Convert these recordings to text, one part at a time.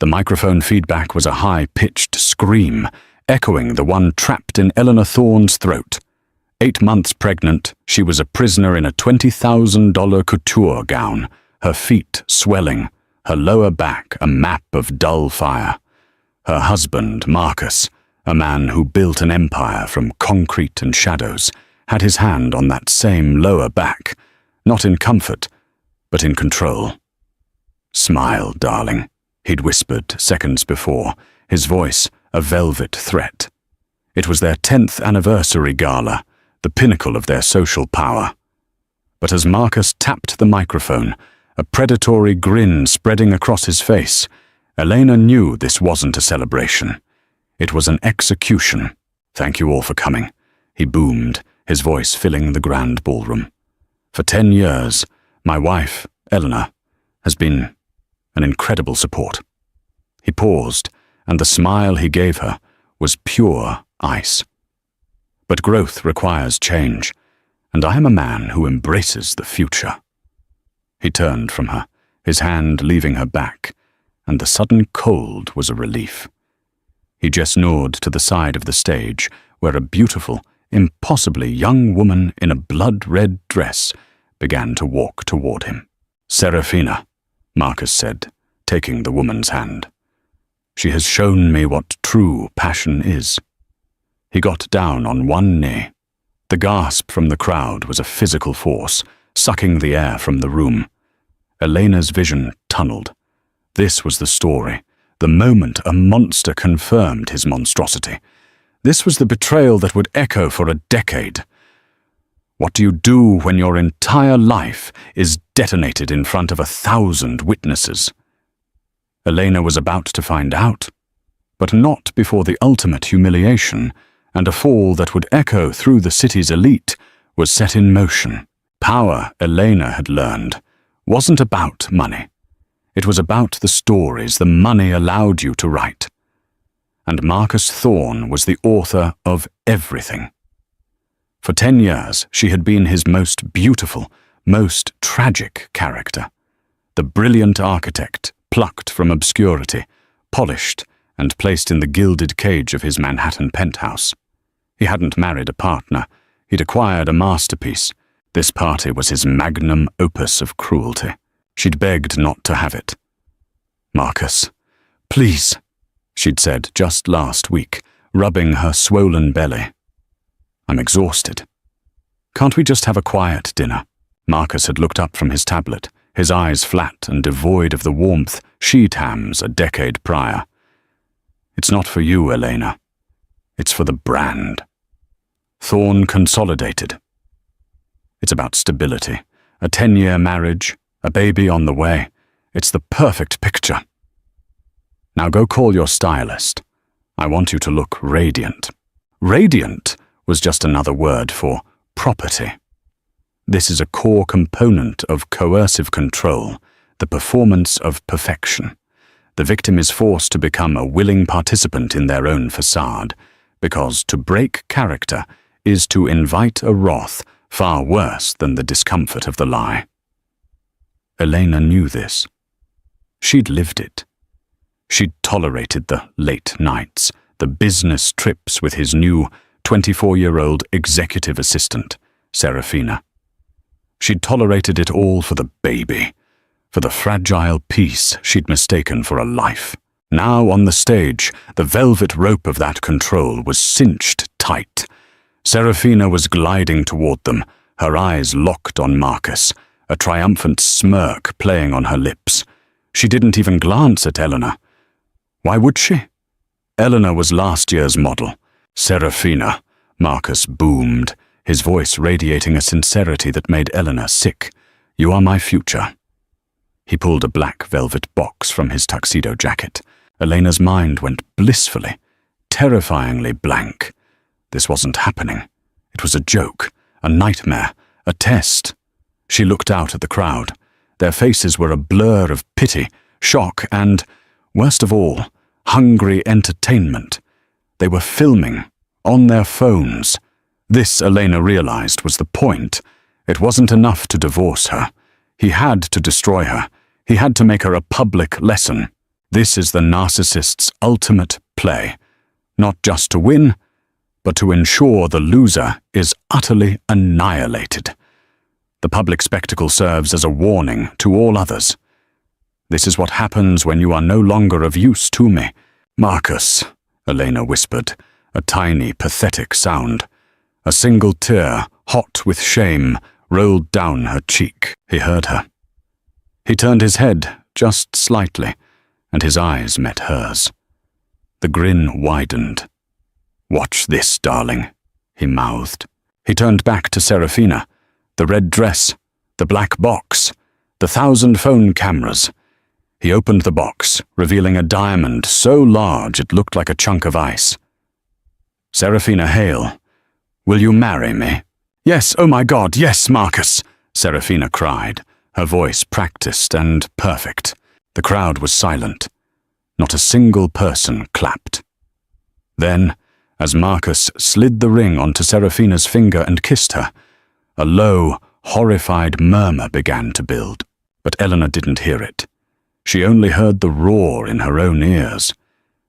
The microphone feedback was a high-pitched scream, echoing the one trapped in Eleanor Thorne's throat. 8 months pregnant, she was a prisoner in a $20,000 couture gown, her feet swelling, her lower back a map of dull fire. Her husband, Marcus, a man who built an empire from concrete and shadows, had his hand on that same lower back, not in comfort, but in control. "Smile, darling," he'd whispered seconds before, his voice a velvet threat. It was their 10th anniversary gala, the pinnacle of their social power. But as Marcus tapped the microphone, a predatory grin spreading across his face, Elena knew this wasn't a celebration. It was an execution. "Thank you all for coming," he boomed, his voice filling the grand ballroom. "For 10 years, my wife, Eleanor, has been an incredible support." He paused, and the smile he gave her was pure ice. "But growth requires change, and I am a man who embraces the future." He turned from her, his hand leaving her back, and the sudden cold was a relief. He just gnawed to the side of the stage, where a beautiful, impossibly young woman in a blood-red dress began to walk toward him. "Serafina," Marcus said, taking the woman's hand. "She has shown me what true passion is." He got down on one knee. The gasp from the crowd was a physical force, sucking the air from the room. Elena's vision tunneled. This was the story, the moment a monster confirmed his monstrosity. This was the betrayal that would echo for a decade. What do you do when your entire life is detonated in front of 1,000 witnesses? Elena was about to find out, but not before the ultimate humiliation and a fall that would echo through the city's elite was set in motion. Power, Elena had learned, wasn't about money. It was about the stories the money allowed you to write. And Marcus Thorne was the author of everything. For 10 years, she had been his most beautiful, most tragic character. The brilliant architect, plucked from obscurity, polished, and placed in the gilded cage of his Manhattan penthouse. He hadn't married a partner. He'd acquired a masterpiece. This party was his magnum opus of cruelty. She'd begged not to have it. "Marcus, please," she'd said just last week, rubbing her swollen belly. "I'm exhausted. Can't we just have a quiet dinner?" Marcus had looked up from his tablet, his eyes flat and devoid of the warmth she'd hams a decade prior. "It's not for you, Elena. It's for the brand." Thorne consolidated. "It's about stability. A 10-year marriage, a baby on the way. It's the perfect picture. Now go call your stylist. I want you to look radiant." Radiant was just another word for property. This is a core component of coercive control, the performance of perfection. The victim is forced to become a willing participant in their own facade, because to break character is to invite a wrath far worse than the discomfort of the lie. Elena knew this. She'd lived it. She'd tolerated the late nights, the business trips with his new 24-year-old executive assistant, Serafina. She'd tolerated it all for the baby, for the fragile piece she'd mistaken for a life. Now on the stage, the velvet rope of that control was cinched tight. Serafina was gliding toward them, her eyes locked on Marcus, a triumphant smirk playing on her lips. She didn't even glance at Eleanor. Why would she? Eleanor was last year's model. "Serafina," Marcus boomed, his voice radiating a sincerity that made Eleanor sick. "You are my future." He pulled a black velvet box from his tuxedo jacket. Elena's mind went blissfully, terrifyingly blank. This wasn't happening. It was a joke, a nightmare, a test. She looked out at the crowd. Their faces were a blur of pity, shock, and, worst of all, hungry entertainment. They were filming, on their phones. This, Elena realized, was the point. It wasn't enough to divorce her. He had to destroy her. He had to make her a public lesson. This is the narcissist's ultimate play, not just to win, but to ensure the loser is utterly annihilated. The public spectacle serves as a warning to all others. This is what happens when you are no longer of use to me. Marcus, Elena whispered, a tiny, pathetic sound. A single tear, hot with shame, rolled down her cheek. He heard her. He turned his head just slightly, and his eyes met hers. The grin widened. "Watch this, darling," he mouthed. He turned back to Serafina. The red dress, the black box, the 1,000 phone cameras. He opened the box, revealing a diamond so large it looked like a chunk of ice. "Serafina Hale, will you marry me?" "Yes, oh my God, yes, Marcus," Serafina cried, her voice practiced and perfect. The crowd was silent. Not a single person clapped. Then, as Marcus slid the ring onto Serafina's finger and kissed her, a low, horrified murmur began to build. But Eleanor didn't hear it. She only heard the roar in her own ears.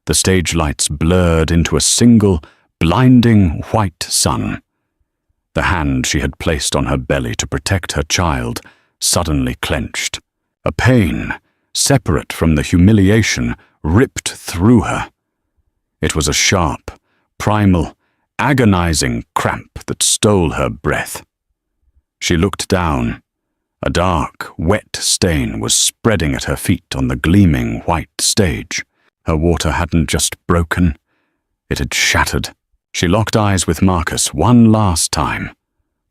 The stage lights blurred into a single, blinding white sun. The hand she had placed on her belly to protect her child suddenly clenched. A pain, separate from the humiliation, ripped through her. It was a sharp, primal, agonizing cramp that stole her breath. She looked down. A dark, wet stain was spreading at her feet on the gleaming white stage. Her water hadn't just broken, it had shattered. She locked eyes with Marcus one last time.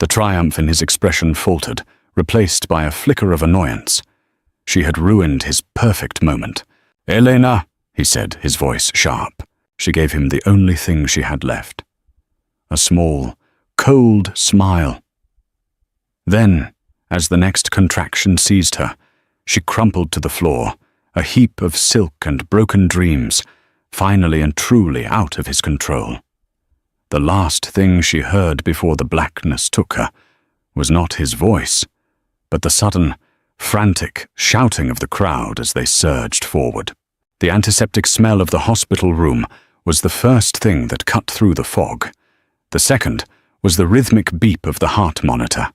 The triumph in his expression faltered, replaced by a flicker of annoyance. She had ruined his perfect moment. "Elena," he said, his voice sharp. She gave him the only thing she had left. A small, cold smile. Then, as the next contraction seized her, she crumpled to the floor, a heap of silk and broken dreams, finally and truly out of his control. The last thing she heard before the blackness took her was not his voice, but the sudden, frantic shouting of the crowd as they surged forward. The antiseptic smell of the hospital room was the first thing that cut through the fog. The second was the rhythmic beep of the heart monitor.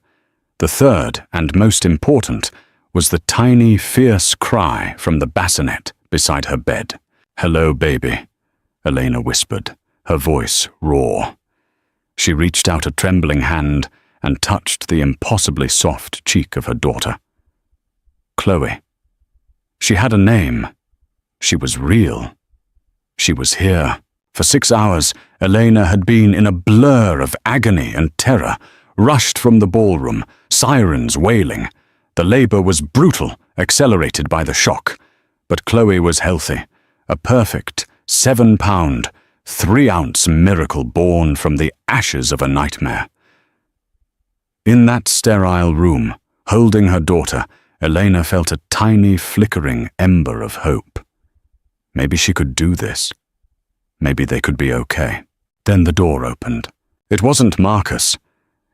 The third, and most important, was the tiny, fierce cry from the bassinet beside her bed. "Hello, baby," Elena whispered, her voice raw. She reached out a trembling hand and touched the impossibly soft cheek of her daughter. Chloe. She had a name. She was real. She was here. For 6 hours, Elena had been in a blur of agony and terror, rushed from the ballroom, sirens wailing. The labor was brutal, accelerated by the shock. But Chloe was healthy, a perfect 7-pound, 3-ounce miracle born from the ashes of a nightmare. In that sterile room, holding her daughter, Elena felt a tiny flickering ember of hope. Maybe she could do this. Maybe they could be okay. Then the door opened. It wasn't Marcus.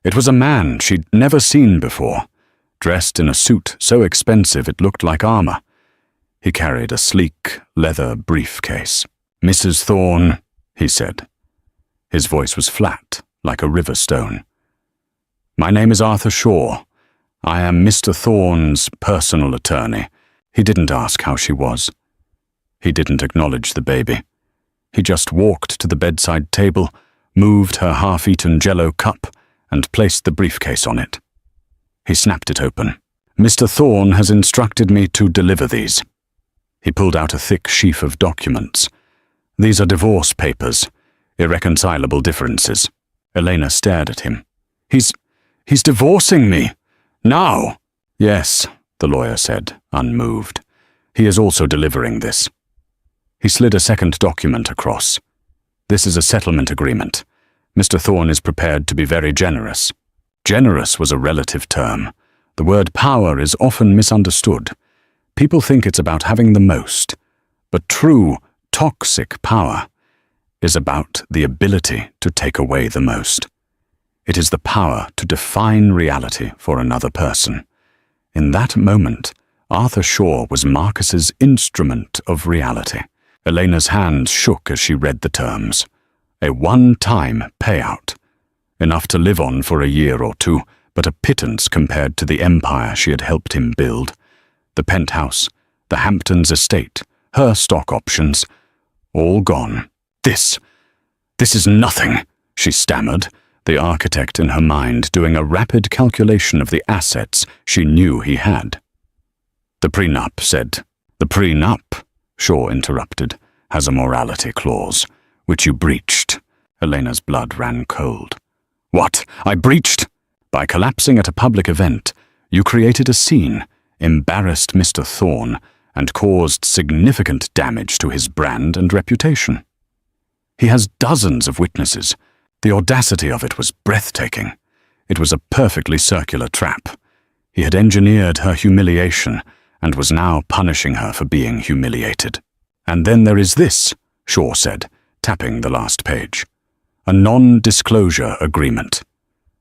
It was a man she'd never seen before, dressed in a suit so expensive it looked like armor. He carried a sleek, leather briefcase. "Mrs. Thorne," he said. His voice was flat, like a river stone. "My name is Arthur Shaw. I am Mr. Thorne's personal attorney." He didn't ask how she was. He didn't acknowledge the baby. He just walked to the bedside table, moved her half-eaten Jell-O cup, and placed the briefcase on it. He snapped it open. "Mr. Thorne has instructed me to deliver these." He pulled out a thick sheaf of documents. "These are divorce papers, irreconcilable differences." Elena stared at him. He's divorcing me. Now." "Yes," the lawyer said, unmoved. "He is also delivering this." He slid a second document across. "This is a settlement agreement. Mr. Thorne is prepared to be very generous." Generous was a relative term. The word power is often misunderstood. People think it's about having the most, but true, toxic power is about the ability to take away the most. It is the power to define reality for another person. In that moment, Arthur Shaw was Marcus's instrument of reality. Elena's hands shook as she read the terms. A one-time payout. Enough to live on for a year or two, but a pittance compared to the empire she had helped him build. The penthouse, the Hamptons estate, her stock options, all gone. This is nothing, she stammered, the architect in her mind doing a rapid calculation of the assets she knew he had. The prenup said. The prenup, Shaw interrupted, has a morality clause, which you breached. Elena's blood ran cold. What? I breached? By collapsing at a public event, you created a scene, embarrassed Mr. Thorne, and caused significant damage to his brand and reputation. He has dozens of witnesses. The audacity of it was breathtaking. It was a perfectly circular trap. He had engineered her humiliation and was now punishing her for being humiliated. And then there is this, Shaw said, tapping the last page. A non-disclosure agreement.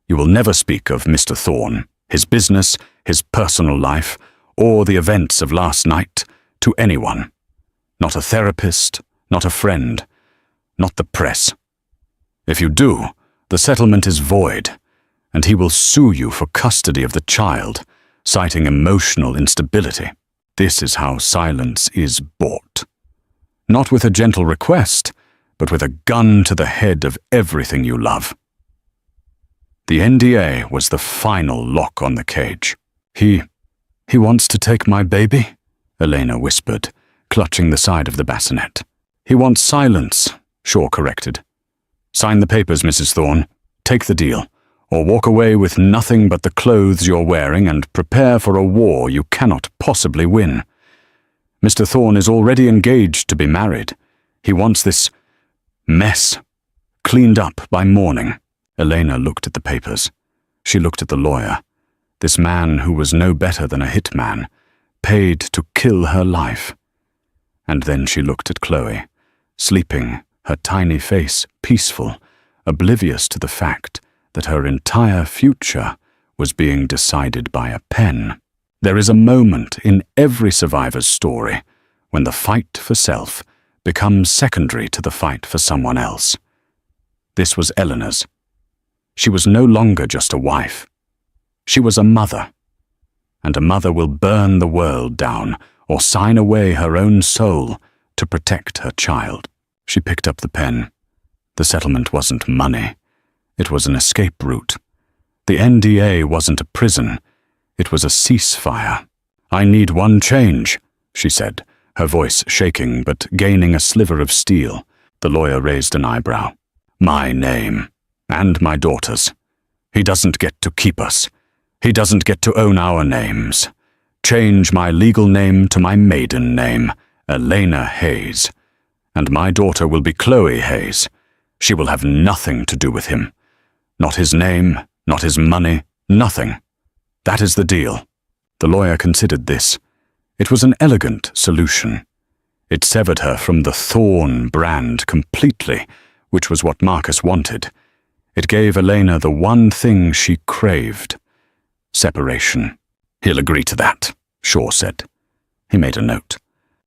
You will never speak of Mr. Thorne, his business, his personal life, or the events of last night to anyone. Not a therapist, not a friend, not the press. If you do, the settlement is void, and he will sue you for custody of the child, citing emotional instability. This is how silence is bought. Not with a gentle request, but with a gun to the head of everything you love. The NDA was the final lock on the cage. He wants to take my baby? Elena whispered, clutching the side of the bassinet. He wants silence, Shaw corrected. Sign the papers, Mrs. Thorne. Take the deal, or walk away with nothing but the clothes you're wearing and prepare for a war you cannot possibly win. Mr. Thorne is already engaged to be married. He wants this mess cleaned up by morning. Elena looked at the papers. She looked at the lawyer. This man who was no better than a hitman, paid to kill her life. And then she looked at Chloe, sleeping, her tiny face peaceful, oblivious to the fact that her entire future was being decided by a pen. There is a moment in every survivor's story when the fight for self becomes secondary to the fight for someone else. This was Eleanor's. She was no longer just a wife. She was a mother. And a mother will burn the world down or sign away her own soul to protect her child. She picked up the pen. The settlement wasn't money. It was an escape route. The NDA wasn't a prison. It was a ceasefire. I need one change, she said, her voice shaking but gaining a sliver of steel. The lawyer raised an eyebrow. My name. And my daughter's. He doesn't get to keep us. He doesn't get to own our names. Change my legal name to my maiden name, Elena Hayes. And my daughter will be Chloe Hayes. She will have nothing to do with him. Not his name, not his money, nothing. That is the deal. The lawyer considered this. It was an elegant solution. It severed her from the Thorne brand completely, which was what Marcus wanted. It gave Elena the one thing she craved. Separation. He'll agree to that, Shaw said. He made a note.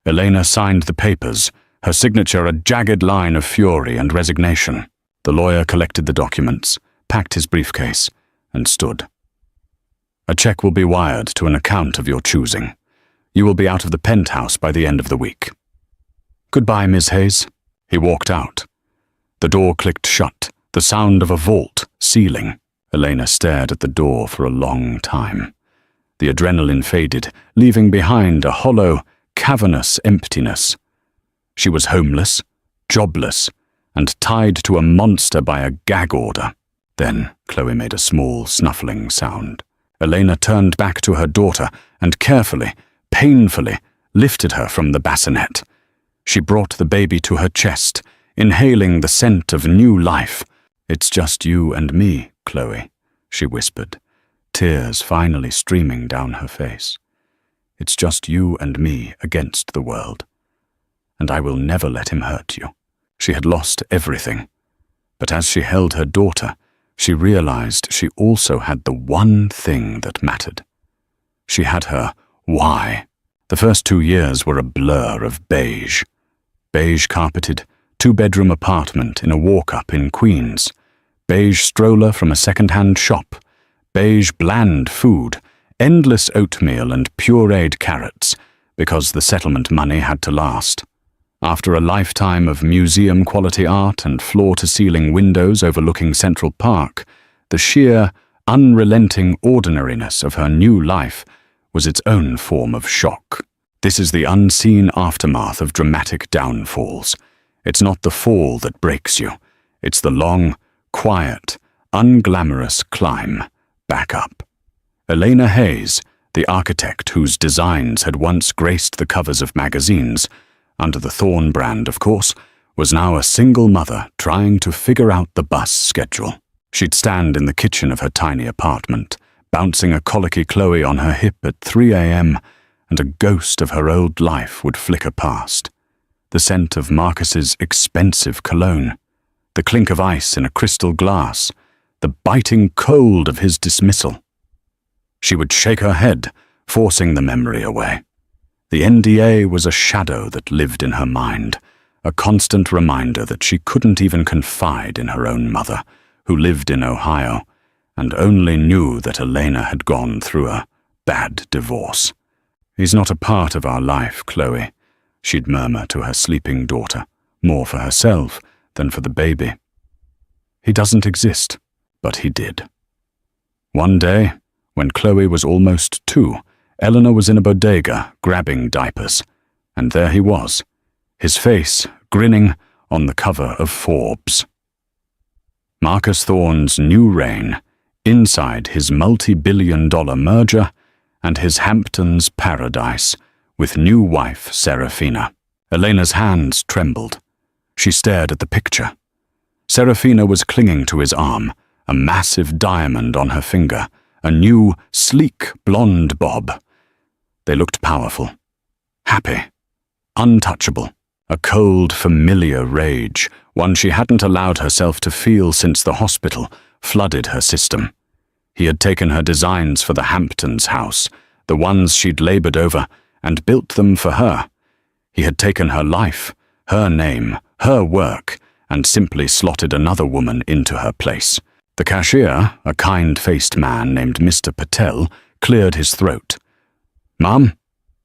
Elena signed the papers, her signature a jagged line of fury and resignation. The lawyer collected the documents, packed his briefcase, and stood. A check will be wired to an account of your choosing. You will be out of the penthouse by the end of the week. Goodbye, Miss Hayes. He walked out. The door clicked shut, the sound of a vault sealing. Elena stared at the door for a long time. The adrenaline faded, leaving behind a hollow, cavernous emptiness. She was homeless, jobless, and tied to a monster by a gag order. Then Chloe made a small, snuffling sound. Elena turned back to her daughter and carefully, painfully, lifted her from the bassinet. She brought the baby to her chest, inhaling the scent of new life. It's just you and me, Chloe, she whispered, tears finally streaming down her face. It's just you and me against the world. And I will never let him hurt you. She had lost everything. But as she held her daughter, she realized she also had the one thing that mattered. She had her why The first 2 years were a blur of beige. Beige carpeted, 2-bedroom apartment in a walk-up in Queens. Beige stroller from a second-hand shop. Beige bland food, endless oatmeal and pureed carrots, because the settlement money had to last. After a lifetime of museum-quality art and floor-to-ceiling windows overlooking Central Park, the sheer, unrelenting ordinariness of her new life was its own form of shock. This is the unseen aftermath of dramatic downfalls. It's not the fall that breaks you. It's the long, quiet, unglamorous climb back up. Elena Hayes, the architect whose designs had once graced the covers of magazines, under the Thorn brand, of course, was now a single mother trying to figure out the bus schedule. She'd stand in the kitchen of her tiny apartment, bouncing a colicky Chloe on her hip at 3 a.m., and a ghost of her old life would flicker past. The scent of Marcus's expensive cologne, the clink of ice in a crystal glass, the biting cold of his dismissal. She would shake her head, forcing the memory away. The NDA was a shadow that lived in her mind, a constant reminder that she couldn't even confide in her own mother, who lived in Ohio, and only knew that Elena had gone through a bad divorce. "He's not a part of our life, Chloe," she'd murmur to her sleeping daughter, more for herself than for the baby. "He doesn't exist," but he did. One day, when Chloe was almost 2, Eleanor was in a bodega grabbing diapers, and there he was, his face grinning on the cover of Forbes. Marcus Thorne's new reign, inside his multi-billion-dollar merger and his Hamptons paradise with new wife Serafina. Elena's hands trembled. She stared at the picture. Serafina was clinging to his arm, a massive diamond on her finger, a new, sleek blonde bob. They looked powerful, happy, untouchable. A cold, familiar rage, one she hadn't allowed herself to feel since the hospital, flooded her system. He had taken her designs for the Hamptons house, the ones she'd labored over, and built them for her. He had taken her life, her name, her work, and simply slotted another woman into her place. The cashier, a kind-faced man named Mr. Patel, cleared his throat. "Mom,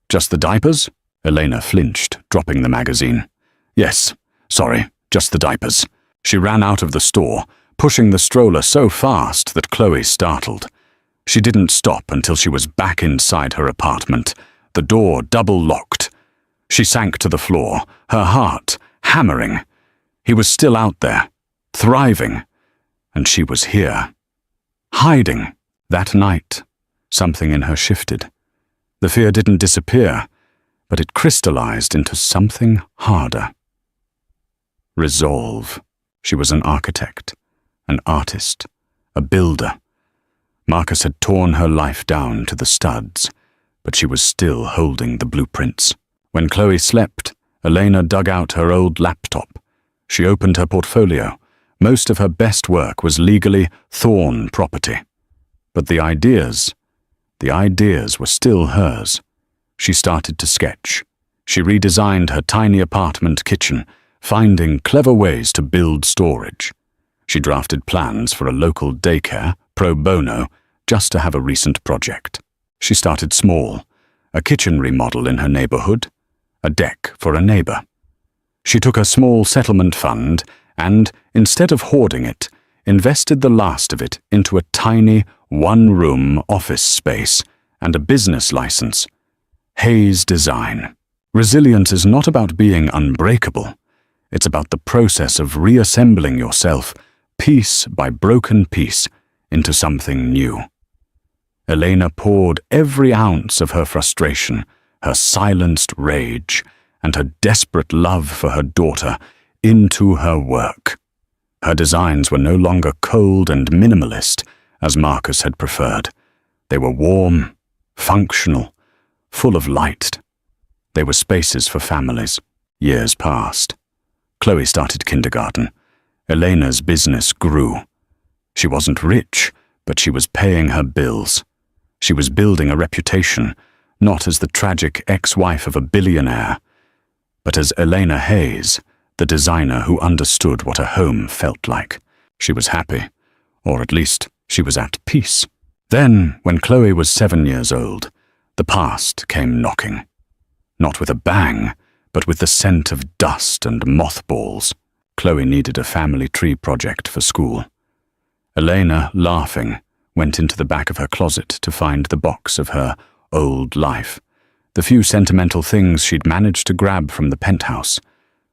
just the diapers?" Elena flinched, dropping the magazine. "Yes, sorry, just the diapers." She ran out of the store, pushing the stroller so fast that Chloe startled. She didn't stop until she was back inside her apartment, the door double-locked. She sank to the floor, her heart hammering. He was still out there, thriving, and she was here, hiding. That night, something in her shifted. The fear didn't disappear, but it crystallized into something harder. Resolve. She was an architect, an artist, a builder. Marcus had torn her life down to the studs, but she was still holding the blueprints. When Chloe slept, Elena dug out her old laptop. She opened her portfolio. Most of her best work was legally Thorne property. But the ideas were still hers. She started to sketch. She redesigned her tiny apartment kitchen, finding clever ways to build storage. She drafted plans for a local daycare, pro bono, just to have a recent project. She started small, a kitchen remodel in her neighborhood, a deck for a neighbor. She took her small settlement fund and, instead of hoarding it, invested the last of it into a tiny, one-room office space and a business license. Hayes Design. Resilience is not about being unbreakable. It's about the process of reassembling yourself, piece by broken piece, into something new. Elena poured every ounce of her frustration, her silenced rage, and her desperate love for her daughter into her work. Her designs were no longer cold and minimalist, as Marcus had preferred. They were warm, functional, full of light. They were spaces for families. Years passed. Chloe started kindergarten. Elena's business grew. She wasn't rich, but she was paying her bills. She was building a reputation, not as the tragic ex-wife of a billionaire, but as Elena Hayes, the designer who understood what a home felt like. She was happy, or at least she was at peace. Then, when Chloe was 7 years old, the past came knocking. Not with a bang, but with the scent of dust and mothballs. Chloe needed a family tree project for school. Elena, laughing, went into the back of her closet to find the box of her old life, the few sentimental things she'd managed to grab from the penthouse,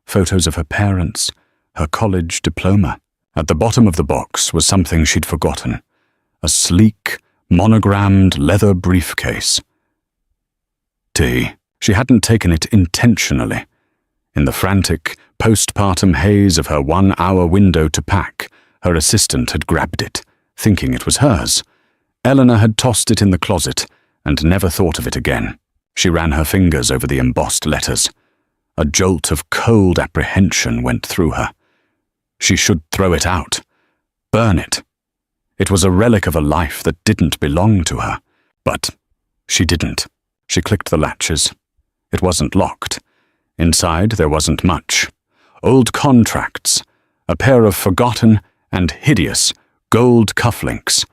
photos of her parents, her college diploma. At the bottom of the box was something she'd forgotten, a sleek, monogrammed leather briefcase. She hadn't taken it intentionally. In the frantic, postpartum haze of her 1-hour window to pack, her assistant had grabbed it, thinking it was hers. Eleanor had tossed it in the closet and never thought of it again. She ran her fingers over the embossed letters. A jolt of cold apprehension went through her. She should throw it out. Burn it. It was a relic of a life that didn't belong to her. But she didn't. She clicked the latches. It wasn't locked. Inside there wasn't much. Old contracts, a pair of forgotten and hideous gold cufflinks,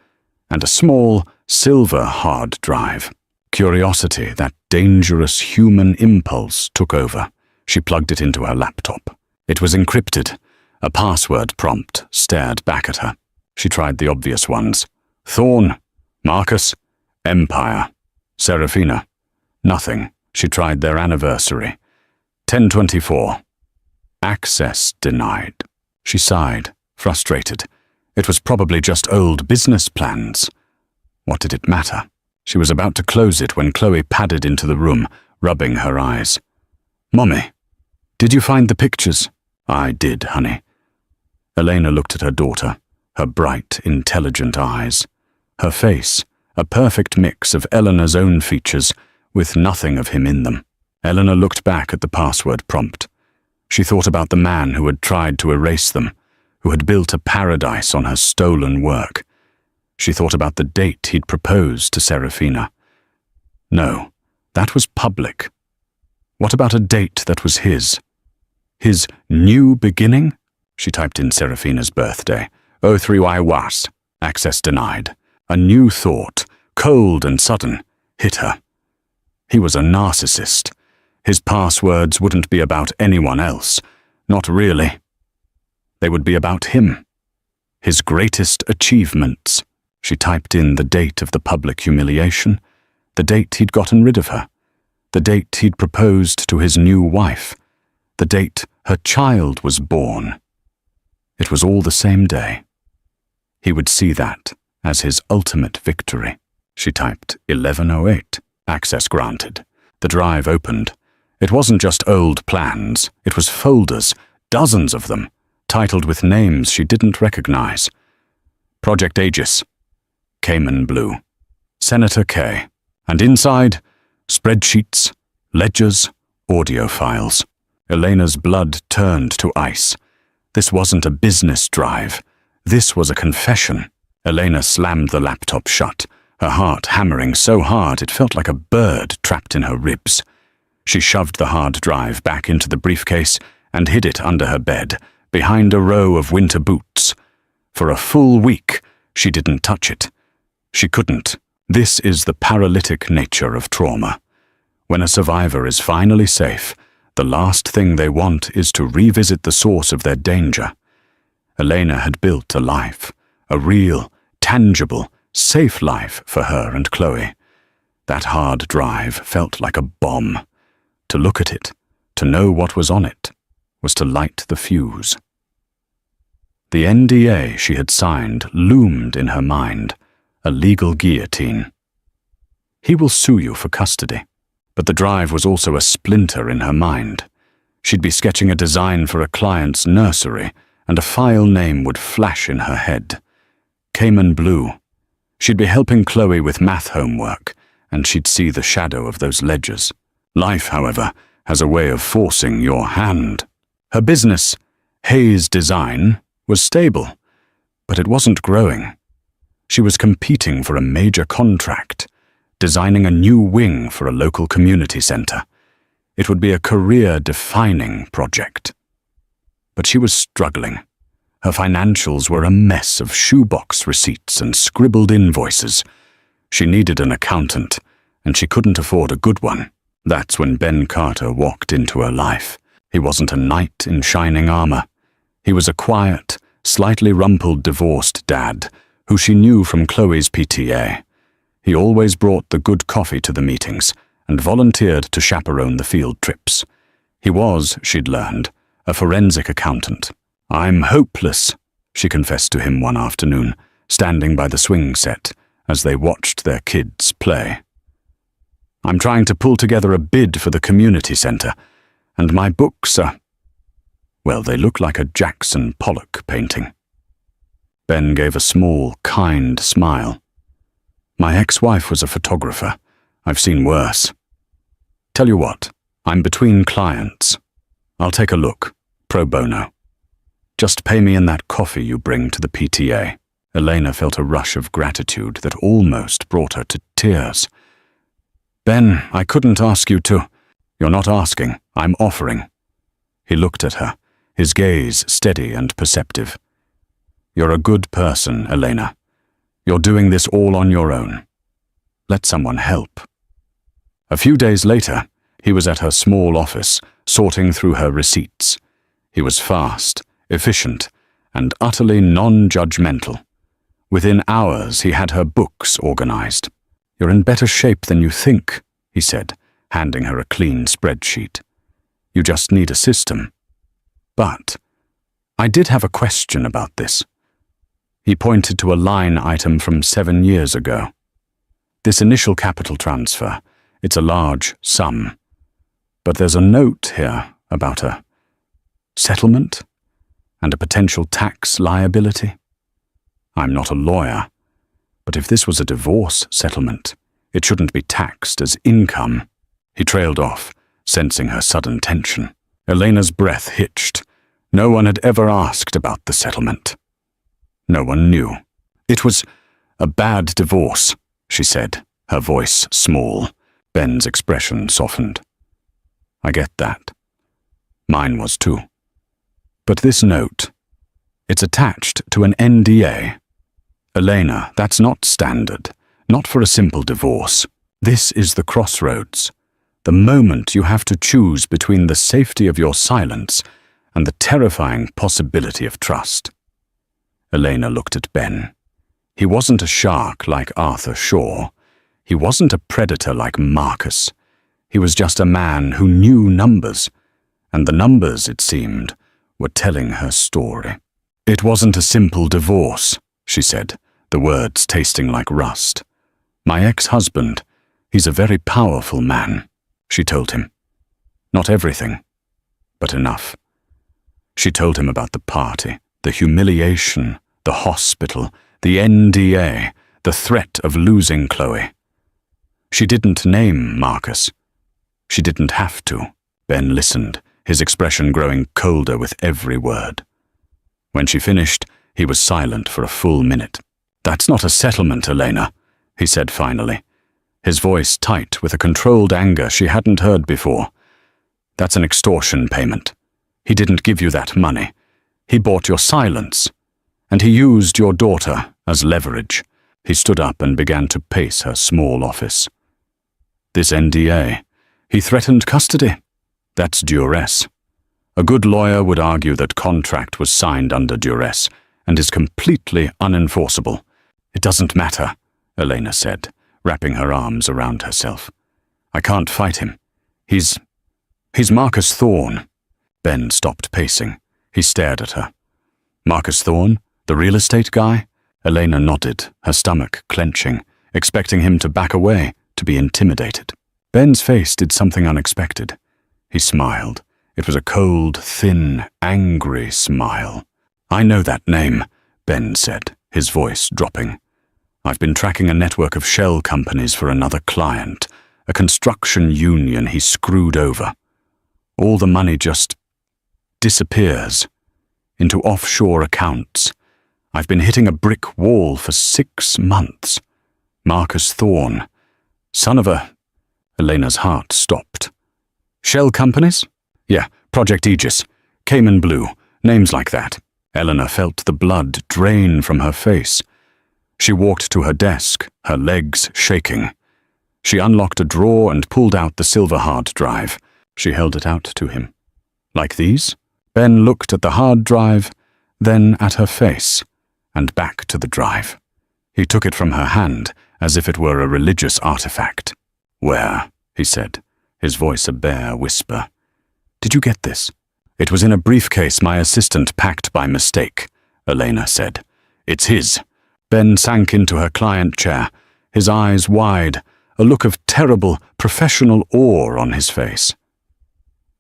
and a small silver hard drive. Curiosity, that dangerous human impulse, took over. She plugged it into her laptop. It was encrypted. A password prompt stared back at her. She tried the obvious ones. Thorn, Marcus, Empire, Serafina. Nothing. She tried their anniversary. 1024. Access denied. She sighed, frustrated. It was probably just old business plans. What did it matter? She was about to close it when Chloe padded into the room, rubbing her eyes. Mommy, did you find the pictures? I did, honey. Elena looked at her daughter, her bright, intelligent eyes. Her face, a perfect mix of Eleanor's own features, with nothing of him in them. Eleanor looked back at the password prompt. She thought about the man who had tried to erase them, who had built a paradise on her stolen work. She thought about the date he'd proposed to Serafina. No, that was public. What about a date that was his? His new beginning? She typed in Serafina's birthday. 03Y was. Access denied. A new thought, cold and sudden, hit her. He was a narcissist. His passwords wouldn't be about anyone else. Not really. They would be about him. His greatest achievements. She typed in the date of the public humiliation, the date he'd gotten rid of her, the date he'd proposed to his new wife, the date her child was born. It was all the same day. He would see that as his ultimate victory. She typed 1108. Access granted. The drive opened. It wasn't just old plans. It was folders, dozens of them, titled with names she didn't recognize. Project Aegis. Cayman Blue. Senator K. And inside, spreadsheets, ledgers, audio files. Elena's blood turned to ice. This wasn't a business drive. This was a confession. Elena slammed the laptop shut, her heart hammering so hard it felt like a bird trapped in her ribs. She shoved the hard drive back into the briefcase and hid it under her bed, behind a row of winter boots. For a full week, she didn't touch it. She couldn't. This is the paralytic nature of trauma. When a survivor is finally safe, the last thing they want is to revisit the source of their danger. Elena had built a life, a real, tangible, safe life for her and Chloe. That hard drive felt like a bomb. To look at it, to know what was on it, was to light the fuse. The NDA she had signed loomed in her mind, a legal guillotine. He will sue you for custody. But the drive was also a splinter in her mind. She'd be sketching a design for a client's nursery, and a file name would flash in her head. Cayman Blue. She'd be helping Chloe with math homework, and she'd see the shadow of those ledgers. Life, however, has a way of forcing your hand. Her business, Hayes Design, was stable, but it wasn't growing. She was competing for a major contract. designing a new wing for a local community center. It would be a career-defining project. But she was struggling. Her financials were a mess of shoebox receipts and scribbled invoices. She needed an accountant, and she couldn't afford a good one. That's when Ben Carter walked into her life. He wasn't a knight in shining armor. He was a quiet, slightly rumpled divorced dad who she knew from Chloe's PTA. He always brought the good coffee to the meetings and volunteered to chaperone the field trips. He was, she'd learned, a forensic accountant. "I'm hopeless," she confessed to him one afternoon, standing by the swing set as they watched their kids play. "I'm trying to pull together a bid for the community center, and my books are, well, they look like a Jackson Pollock painting." Ben gave a small, kind smile. "My ex-wife was a photographer. I've seen worse. Tell you what, I'm between clients. I'll take a look, pro bono. Just pay me in that coffee you bring to the PTA." Elena felt a rush of gratitude that almost brought her to tears. "Ben, I couldn't ask you to." "You're not asking, I'm offering." He looked at her, his gaze steady and perceptive. "You're a good person, Elena. You're doing this all on your own. Let someone help." A few days later, he was at her small office, sorting through her receipts. He was fast, efficient, and utterly non-judgmental. Within hours, he had her books organized. "You're in better shape than you think," he said, handing her a clean spreadsheet. "You just need a system. But I did have a question about this." He pointed to a line item from 7 years ago. "This initial capital transfer, it's a large sum. But there's a note here about a settlement and a potential tax liability. I'm not a lawyer, but if this was a divorce settlement, it shouldn't be taxed as income." He trailed off, sensing her sudden tension. Elena's breath hitched. No one had ever asked about the settlement. No one knew. "It was a bad divorce," she said, her voice small. Ben's expression softened. "I get that. Mine was too. But this note, it's attached to an NDA. Elena, that's not standard, not for a simple divorce. This is the crossroads, the moment you have to choose between the safety of your silence and the terrifying possibility of trust." Elena looked at Ben. He wasn't a shark like Arthur Shaw. He wasn't a predator like Marcus. He was just a man who knew numbers, and the numbers, it seemed, were telling her story. "It wasn't a simple divorce," she said, the words tasting like rust. "My ex-husband, he's a very powerful man," she told him. "Not everything, but enough." She told him about the party, the humiliation, the hospital, the NDA, the threat of losing Chloe. She didn't name Marcus. She didn't have to. Ben listened, his expression growing colder with every word. When she finished, he was silent for a full minute. "That's not a settlement, Elena," he said finally, his voice tight with a controlled anger she hadn't heard before. "That's an extortion payment. He didn't give you that money. He bought your silence. And he used your daughter as leverage." He stood up and began to pace her small office. "This NDA, he threatened custody. That's duress. A good lawyer would argue that contract was signed under duress and is completely unenforceable." "It doesn't matter," Elena said, wrapping her arms around herself. "I can't fight him. He's Marcus Thorne." Ben stopped pacing. He stared at her. "Marcus Thorne? The real estate guy?" Elena nodded, her stomach clenching, expecting him to back away, to be intimidated. Ben's face did something unexpected. He smiled. It was a cold, thin, angry smile. "I know that name," Ben said, his voice dropping. "I've been tracking a network of shell companies for another client, a construction union he screwed over. All the money just disappears into offshore accounts. I've been hitting a brick wall for 6 months. Marcus Thorne. Son of a... Elena's heart stopped. Shell companies? Yeah, Project Aegis. Cayman Blue. Names like that. Eleanor felt the blood drain from her face. She walked to her desk, her legs shaking. She unlocked a drawer and pulled out the silver hard drive. She held it out to him. Like these? Ben looked at the hard drive, then at her face, and back to the drive. He took it from her hand, as if it were a religious artifact. Where? He said, his voice a bare whisper. Did you get this? It was in a briefcase my assistant packed by mistake, Elena said. It's his. Ben sank into her client chair, his eyes wide, a look of terrible, professional awe on his face.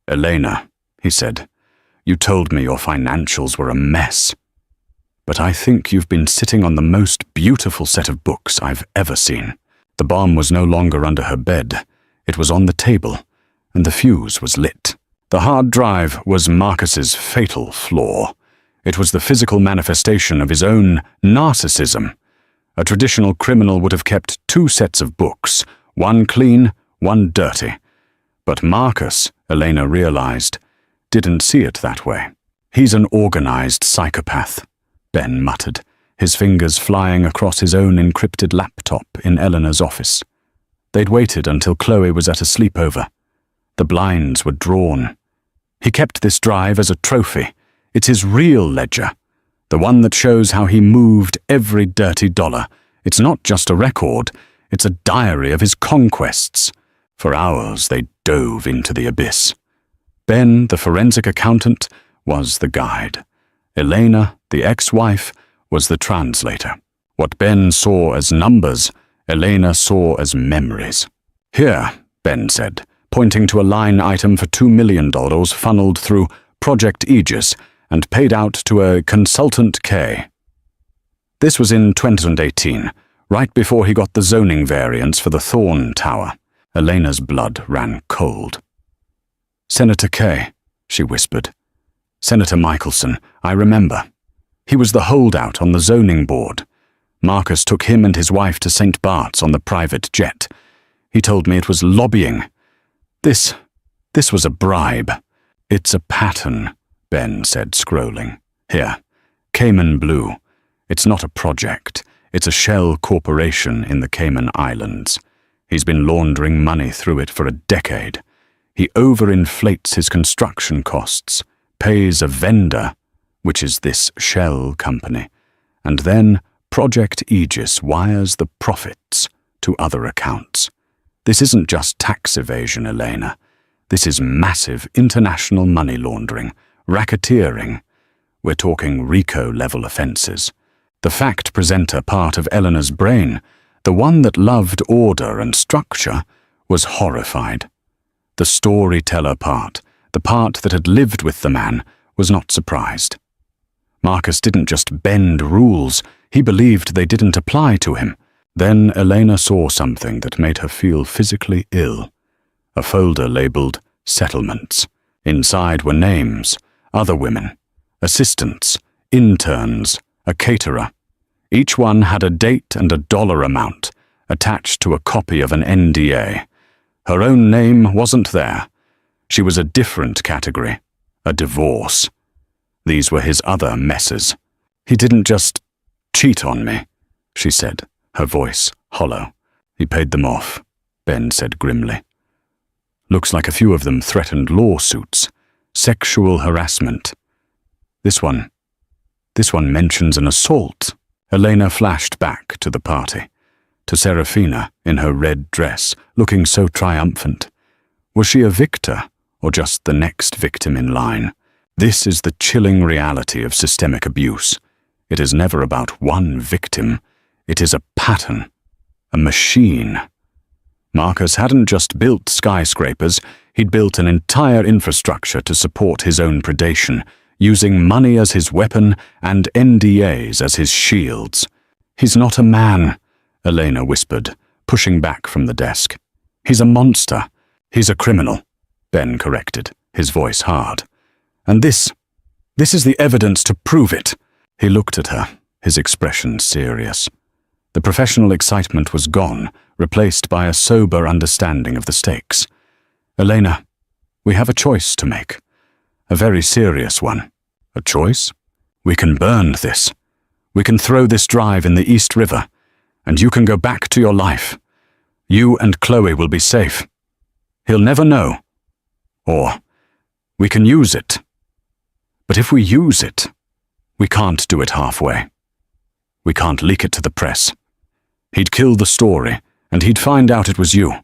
Elena, he said, you told me your financials were a mess. But I think you've been sitting on the most beautiful set of books I've ever seen. The bomb was no longer under her bed. It was on the table, and the fuse was lit. The hard drive was Marcus's fatal flaw. It was the physical manifestation of his own narcissism. A traditional criminal would have kept 2 sets of books, one clean, one dirty. But Marcus, Elena realized, didn't see it that way. He's an organized psychopath, Ben muttered, his fingers flying across his own encrypted laptop in Eleanor's office. They'd waited until Chloe was at a sleepover. The blinds were drawn. He kept this drive as a trophy. It's his real ledger, the one that shows how he moved every dirty dollar. It's not just a record, it's a diary of his conquests. For hours they dove into the abyss. Ben, the forensic accountant, was the guide. Elena, the ex-wife, was the translator. What Ben saw as numbers, Elena saw as memories. Here, Ben said, pointing to a line item for $2 million funneled through Project Aegis and paid out to a consultant K. This was in 2018, right before he got the zoning variance for the Thorn Tower. Elena's blood ran cold. Senator K, she whispered. Senator Michelson, I remember. He was the holdout on the zoning board. Marcus took him and his wife to St. Bart's on the private jet. He told me it was lobbying. This was a bribe. It's a pattern, Ben said, scrolling. Here, Cayman Blue. It's not a project. It's a shell corporation in the Cayman Islands. He's been laundering money through it for a decade. He overinflates his construction costs, pays a vendor, which is this shell company, and then Project Aegis wires the profits to other accounts. This isn't just tax evasion, Elena. This is massive international money laundering, racketeering. We're talking RICO-level offenses. The fact presenter part of Eleanor's brain, the one that loved order and structure, was horrified. The storyteller part, the part that had lived with the man, was not surprised. Marcus didn't just bend rules, he believed they didn't apply to him. Then Elena saw something that made her feel physically ill. A folder labeled Settlements. Inside were names, other women, assistants, interns, a caterer. Each one had a date and a dollar amount attached to a copy of an NDA. Her own name wasn't there. She was a different category, a divorce. These were his other messes. He didn't just cheat on me, she said, her voice hollow. He paid them off, Ben said grimly. Looks like a few of them threatened lawsuits, sexual harassment. This one mentions an assault. Elena flashed back to the party, to Serafina in her red dress, looking so triumphant. Was she a victor, or just the next victim in line? This is the chilling reality of systemic abuse. It is never about one victim. It is a pattern, a machine. Marcus hadn't just built skyscrapers, he'd built an entire infrastructure to support his own predation, using money as his weapon and NDAs as his shields. He's not a man, Elena whispered, pushing back from the desk. He's a monster. He's a criminal, Ben corrected, his voice hard. And this is the evidence to prove it. He looked at her, his expression serious. The professional excitement was gone, replaced by a sober understanding of the stakes. "Elena, we have a choice to make. A very serious one." "A choice?" "We can burn this. We can throw this drive in the East River, and you can go back to your life. You and Chloe will be safe. He'll never know. Or we can use it. But if we use it, we can't do it halfway. We can't leak it to the press. He'd kill the story, and he'd find out it was you.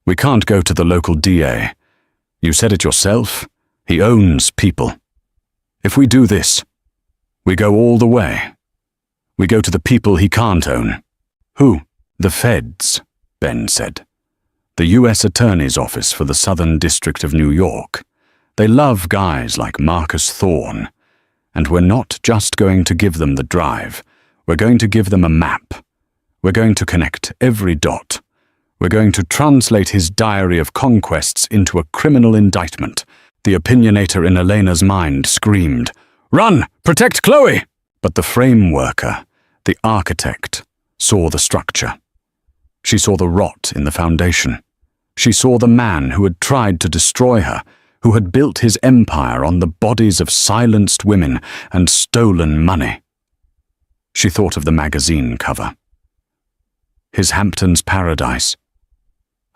We can't go to the local DA. You said it yourself. He owns people. If we do this, we go all the way. We go to the people he can't own." "Who?" "The feds," Ben said. "The U.S. Attorney's Office for the Southern District of New York. They love guys like Marcus Thorne. And we're not just going to give them the drive. We're going to give them a map. We're going to connect every dot. We're going to translate his diary of conquests into a criminal indictment." The opinionator in Elena's mind screamed, "Run! Protect Chloe!" But the frame worker, the architect, saw the structure. She saw the rot in the foundation. She saw the man who had tried to destroy her, who had built his empire on the bodies of silenced women and stolen money. She thought of the magazine cover. His Hampton's paradise.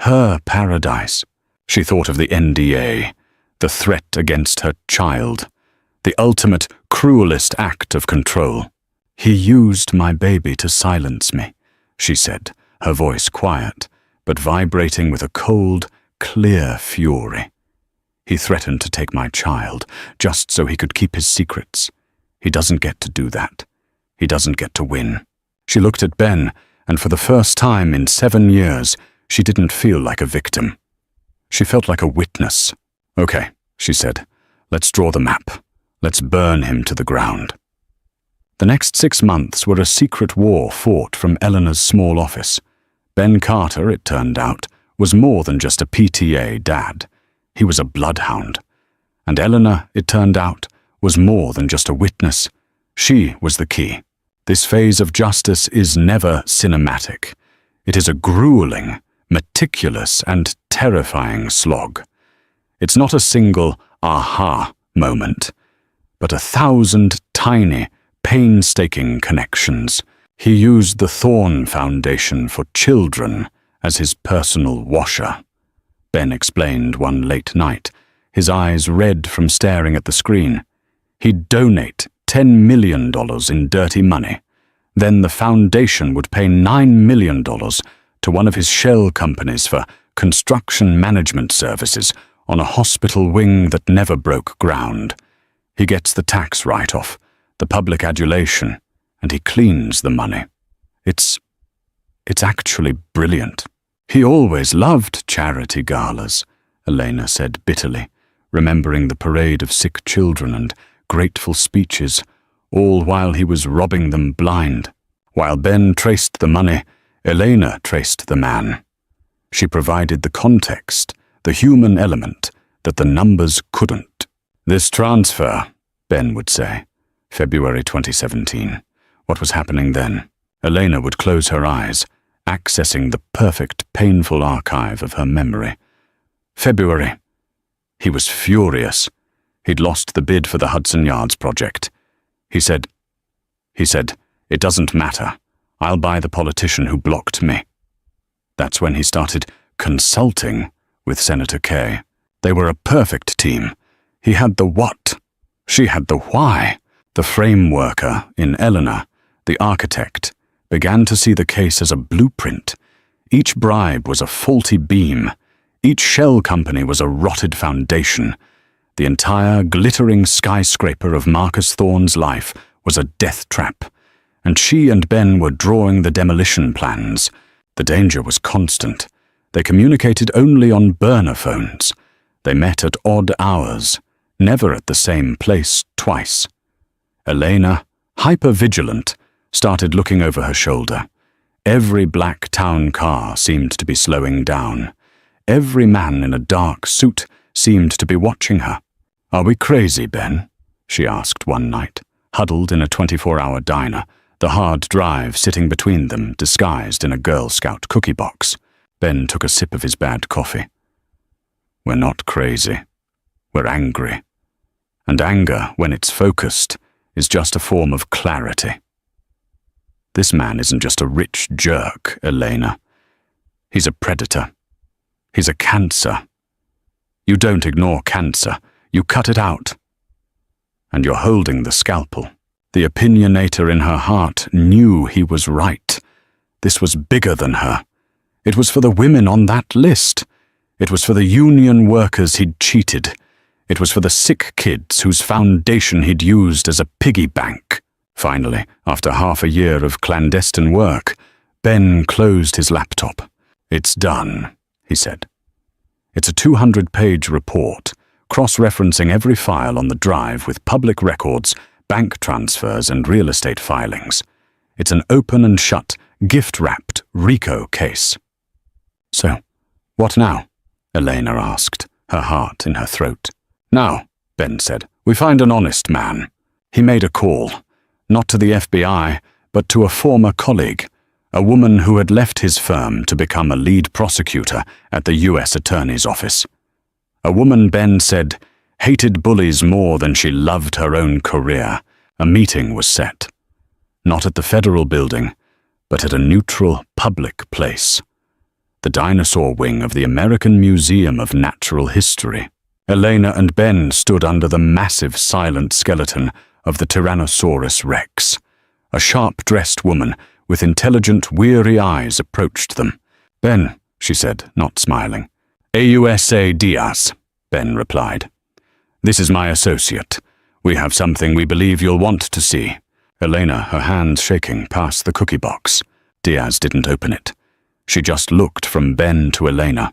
Her paradise. She thought of the NDA, the threat against her child, the ultimate, cruelest act of control. "He used my baby to silence me," she said, her voice quiet, but vibrating with a cold, clear fury. "He threatened to take my child, just so he could keep his secrets. He doesn't get to do that. He doesn't get to win." She looked at Ben, and for the first time in 7 years, she didn't feel like a victim. She felt like a witness. "Okay," she said, "let's draw the map. Let's burn him to the ground." The next 6 months were a secret war fought from Eleanor's small office. Ben Carter, it turned out, was more than just a PTA dad. He was a bloodhound. And Eleanor, it turned out, was more than just a witness. She was the key. This phase of justice is never cinematic. It is a grueling, meticulous, and terrifying slog. It's not a single aha moment, but 1,000 tiny, painstaking connections. He used the Thorne Foundation for Children as his personal washer, Ben explained one late night, his eyes red from staring at the screen. He'd donate $10 million in dirty money. Then the foundation would pay $9 million to one of his shell companies for construction management services on a hospital wing that never broke ground. He gets the tax write-off, the public adulation, and he cleans the money. It's actually brilliant. "He always loved charity galas," Elena said bitterly, remembering the parade of sick children and grateful speeches, all while he was robbing them blind. While Ben traced the money, Elena traced the man. She provided the context, the human element, that the numbers couldn't. "This transfer," Ben would say, February 2017. What was happening then? Elena would close her eyes, accessing the perfect, painful archive of her memory. February. He was furious. He'd lost the bid for the Hudson Yards project. He said, "It doesn't matter. I'll buy the politician who blocked me." That's when he started consulting with Senator Kay. They were a perfect team. He had the what. She had the why. The frame worker in Eleanor, the architect, began to see the case as a blueprint. Each bribe was a faulty beam. Each shell company was a rotted foundation. The entire glittering skyscraper of Marcus Thorne's life was a death trap, and she and Ben were drawing the demolition plans. The danger was constant. They communicated only on burner phones. They met at odd hours, never at the same place twice. Elena, hyper-vigilant, started looking over her shoulder. Every black town car seemed to be slowing down. Every man in a dark suit seemed to be watching her. "Are we crazy, Ben?" she asked one night, huddled in a 24-hour diner, the hard drive sitting between them disguised in a Girl Scout cookie box. Ben took a sip of his bad coffee. We're not crazy. We're angry. And anger, when it's focused, is just a form of clarity. This man isn't just a rich jerk, Elena. He's a predator. He's a cancer. You don't ignore cancer. You cut it out. And you're holding the scalpel. The opinionator in her heart knew he was right. This was bigger than her. It was for the women on that list. It was for the union workers he'd cheated. It was for the sick kids whose foundation he'd used as a piggy bank. Finally, after half a year of clandestine work, Ben closed his laptop. It's done, he said. It's a 200-page report, cross-referencing every file on the drive with public records, bank transfers, and real estate filings. It's an open and shut, gift-wrapped RICO case. So, what now? Elena asked, her heart in her throat. Now, Ben said, we find an honest man. He made a call, not to the FBI, but to a former colleague, a woman who had left his firm to become a lead prosecutor at the U.S. Attorney's Office. A woman, Ben said, hated bullies more than she loved her own career. A meeting was set. Not at the federal building, but at a neutral, public place. The dinosaur wing of the American Museum of Natural History. Elena and Ben stood under the massive silent skeleton of the Tyrannosaurus Rex. A sharp-dressed woman with intelligent, weary eyes approached them. Ben, she said, not smiling. AUSA Diaz, Ben replied. This is my associate. We have something we believe you'll want to see. Elena, her hands shaking, passed the cookie box. Diaz didn't open it. She just looked from Ben to Elena.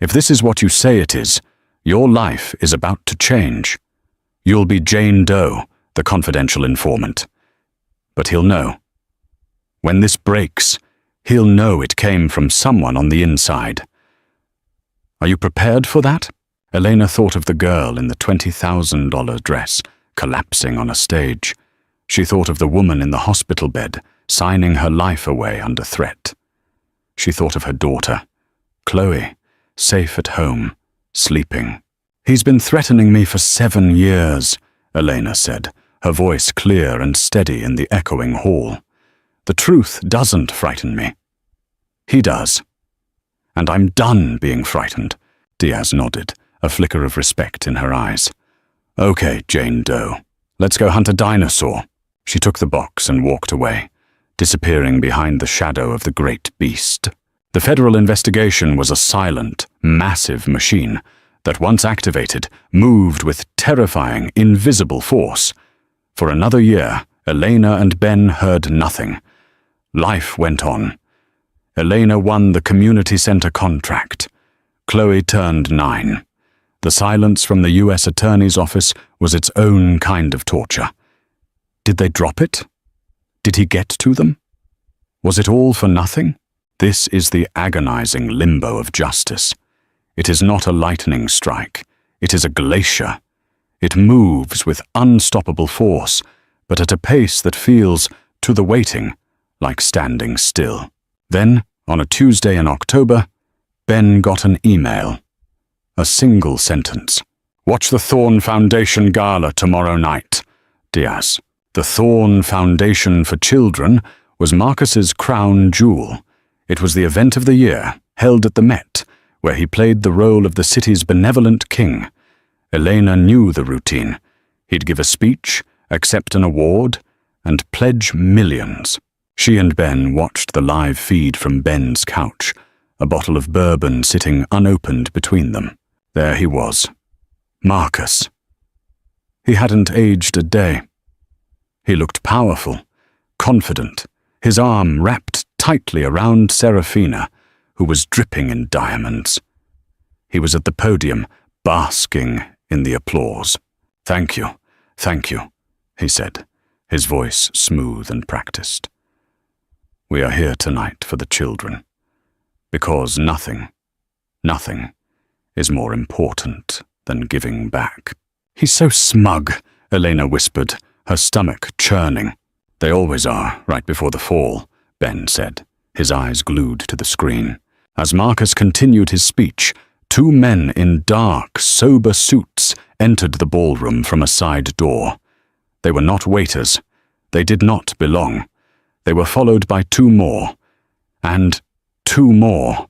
If this is what you say it is, your life is about to change. You'll be Jane Doe, the confidential informant. But he'll know. When this breaks, he'll know it came from someone on the inside. Are you prepared for that? Elena thought of the girl in the $20,000 dress, collapsing on a stage. She thought of the woman in the hospital bed, signing her life away under threat. She thought of her daughter, Chloe, safe at home, sleeping. He's been threatening me for 7 years, Elena said, her voice clear and steady in the echoing hall. The truth doesn't frighten me. He does. And I'm done being frightened, Diaz nodded, a flicker of respect in her eyes. Okay, Jane Doe, let's go hunt a dinosaur. She took the box and walked away, disappearing behind the shadow of the great beast. The federal investigation was a silent, massive machine that, once activated, moved with terrifying, invisible force. For another year, Elena and Ben heard nothing. Life went on. Elena won the community center contract. Chloe turned 9. The silence from the U.S. Attorney's Office was its own kind of torture. Did they drop it? Did he get to them? Was it all for nothing? This is the agonizing limbo of justice. It is not a lightning strike. It is a glacier. It moves with unstoppable force, but at a pace that feels, to the waiting, like standing still. Then, on a Tuesday in October, Ben got an email. A single sentence. Watch the Thorn Foundation Gala tomorrow night, Diaz. The Thorn Foundation for Children was Marcus's crown jewel. It was the event of the year, held at the Met, where he played the role of the city's benevolent king. Elena knew the routine. He'd give a speech, accept an award, and pledge millions. She and Ben watched the live feed from Ben's couch, a bottle of bourbon sitting unopened between them. There he was. Marcus. He hadn't aged a day. He looked powerful, confident, his arm wrapped tightly around Serafina, who was dripping in diamonds. He was at the podium, basking in the applause. Thank you, he said, his voice smooth and practiced. We are here tonight for the children, because nothing is more important than giving back. He's so smug, Elena whispered, her stomach churning. They always are, right before the fall, Ben said, his eyes glued to the screen. As Marcus continued his speech, two men in dark, sober suits entered the ballroom from a side door. They were not waiters. They did not belong. They were followed by two more. And two more.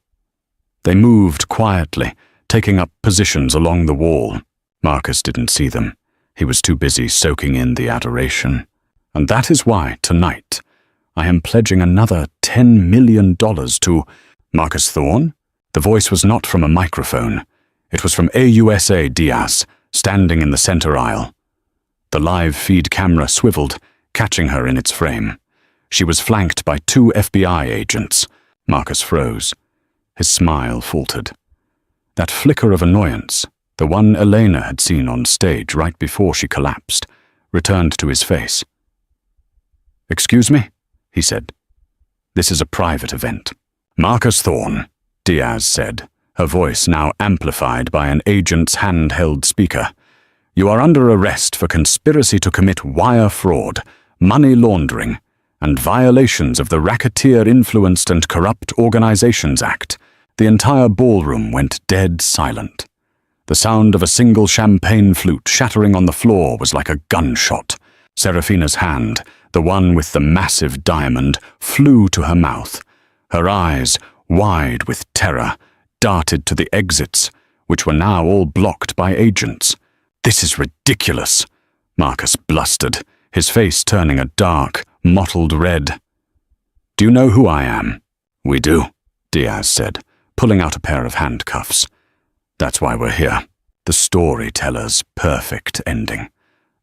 They moved quietly, taking up positions along the wall. Marcus didn't see them. He was too busy soaking in the adoration. And that is why, tonight, I am pledging another $10 million to Marcus Thorne. The voice was not from a microphone. It was from AUSA Diaz, standing in the center aisle. The live feed camera swiveled, catching her in its frame. She was flanked by two FBI agents. Marcus froze. His smile faltered. That flicker of annoyance, the one Elena had seen on stage right before she collapsed, returned to his face. "Excuse me?" he said. "This is a private event." "Marcus Thorne," Diaz said, her voice now amplified by an agent's handheld speaker. "You are under arrest for conspiracy to commit wire fraud, money laundering, and violations of the Racketeer Influenced and Corrupt Organizations Act." The entire ballroom went dead silent. The sound of a single champagne flute shattering on the floor was like a gunshot. Serafina's hand, the one with the massive diamond, flew to her mouth. Her eyes, wide with terror, darted to the exits, which were now all blocked by agents. "This is ridiculous," Marcus blustered, his face turning a dark, mottled red. "Do you know who I am?" "We do," Diaz said, pulling out a pair of handcuffs. "That's why we're here. The storyteller's perfect ending.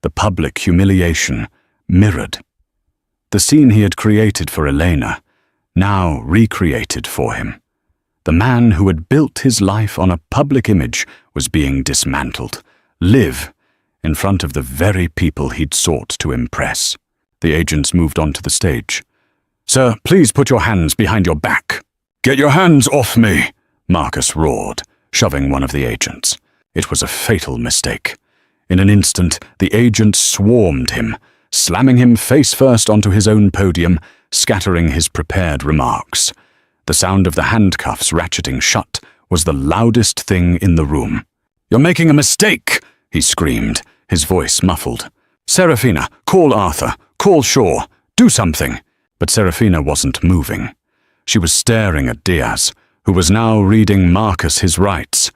The public humiliation mirrored. The scene he had created for Elena, now recreated for him. The man who had built his life on a public image was being dismantled, live, in front of the very people he'd sought to impress. The agents moved onto the stage. "Sir, please put your hands behind your back." "Get your hands off me!" Marcus roared, shoving one of the agents. It was a fatal mistake. In an instant, the agents swarmed him, slamming him face first onto his own podium, scattering his prepared remarks. The sound of the handcuffs ratcheting shut was the loudest thing in the room. "You're making a mistake!" he screamed, his voice muffled. "Serafina, call Arthur, call Shaw, do something!" But Serafina wasn't moving. She was staring at Diaz, who was now reading Marcus his rights.